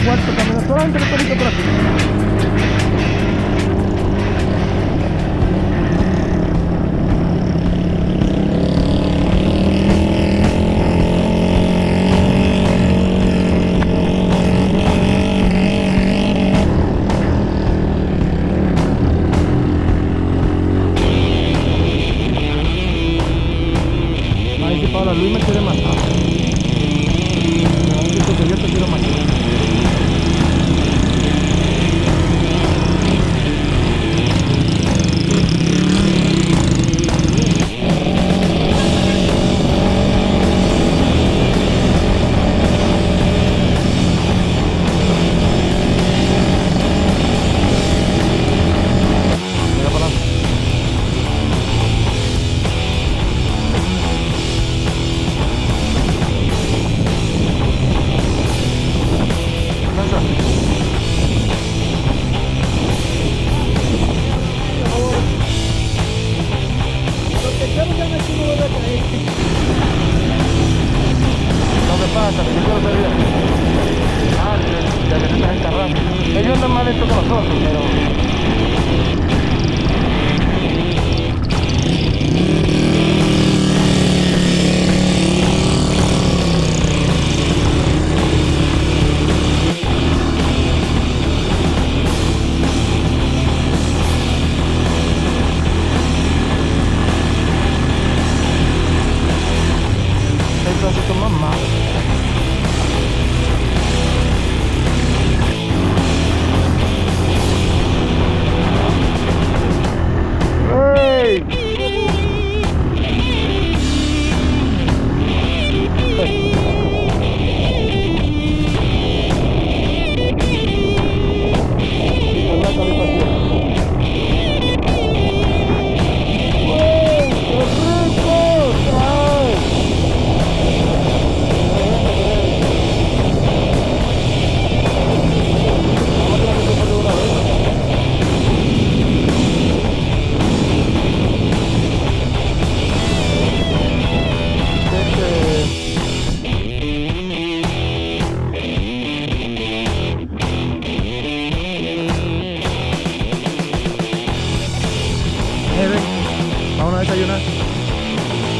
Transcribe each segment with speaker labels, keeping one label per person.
Speaker 1: cuarto camino, solamente el pelito por aquí. Luis me quiere matar. Yo te quiero matar. Ellos andan más lento que nosotros, pero... El tránsito más malo. Vamos a desayunar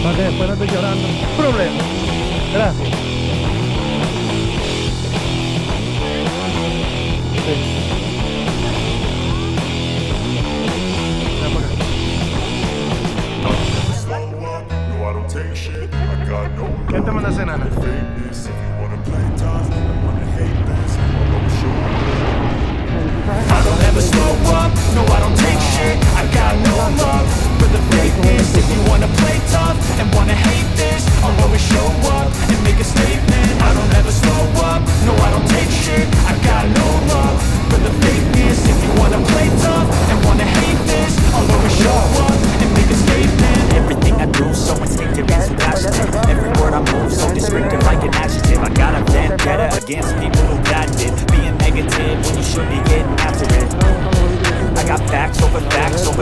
Speaker 1: para que después no esté llorando. Problema. Gracias. ¿Quién te manda a cenar?
Speaker 2: I don't ever slow up, no I don't take shit. I got no love for the fakeness. If you wanna play tough and wanna hate this, I'll always show up and make a statement. I don't ever slow up, no I don't take shit. I got no love for the fakeness. If you wanna play tough and wanna hate this, I'll always show up and make a statement. Everything I do so instinctive and so passionate. Every word I move so descriptive like an adjective. I got a vendetta against people who got it. Being negative when you should be getting after it. I got facts over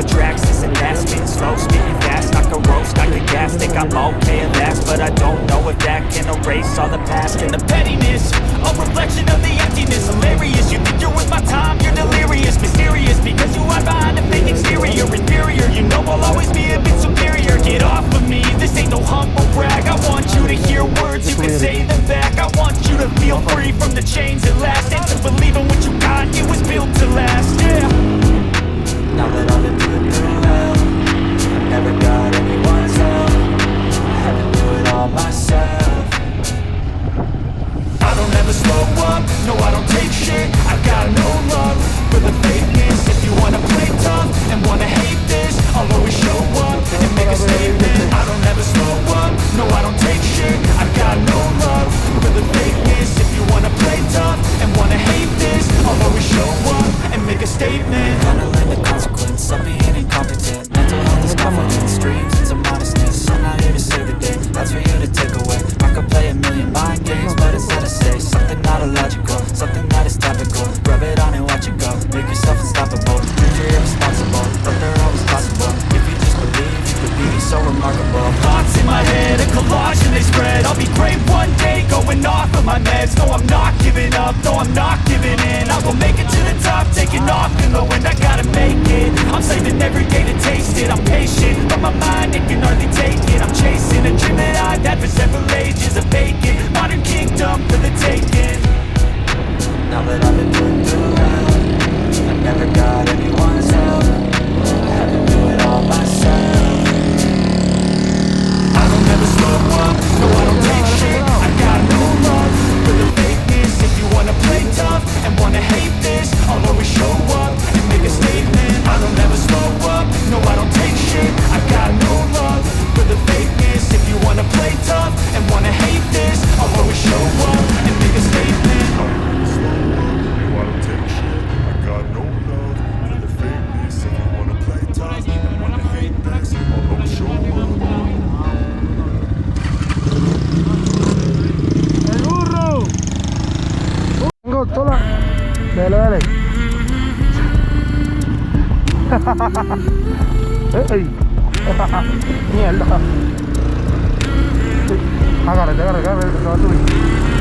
Speaker 2: tracks, this and that. Spitting slow, spitting fast, I can roast, I can gas. Think I'm okay at last, but I don't know if that can erase all the past. And the pettiness, a reflection of the emptiness. Hilarious, you think you're worth my time, you're delirious. Mysterious, because you hide behind a fake exterior. Inferior, you know I'll always be a bit superior. Get off of me, this ain't no humble brag. I want you to hear words, you can say them back. I want you to feel free from the chains at last, and to believe in what you got, it was built to last, yeah.
Speaker 3: Now that I've been put through hell, I never got anyone's help. I had to do it all myself.
Speaker 2: I don't ever slow up, no I don't take shit. I got no love for the fakeness. If you wanna play tough and wanna hate this, I'll always show up and make a statement. I don't ever slow up, no I don't take shit. I got no love for the fakeness. If you wanna play tough and wanna hate this, I'll always show up and make a statement.
Speaker 3: Gonna learn the consequence of being incompetent. Mental health is confidence, dreams and some modestness. I'm not here to save the day, that's for you to take away. I could play a million mind games, but instead I say something not illogical, something that is topical. Rub it on and watch it go, make yourself unstoppable. Dreams are irresponsible, but they're always possible. If you just believe, you could be so remarkable.
Speaker 2: Thoughts in my head, a collage and they spread. I'll be great one day, going off of my meds. No, I'm not giving up. up, no I'm not giving in. I will make it to the top, taking off in the wind, I gotta make it. I'm saving every day to taste it, I'm patient, but my mind, it can hardly take it. I'm chasing a dream that I've had for several ages, a vacant modern kingdom for the taking.
Speaker 3: Now that I've been put through hell, I never got anyone's help, I had to do it all myself.
Speaker 2: I don't ever slow up, no I don't take shit, I got no love for the fakeness. If you wanna play tough and wanna hate this, I'll always show up and make a statement. I don't ever slow up, no I don't take shit, I got no love for the fakeness. If you wanna play tough and wanna hate this, I'll always show up and make a statement.
Speaker 1: Toda. Dale, dale. Ey. Mierda. Agárrate, agárrate, agárrate, te va a subir.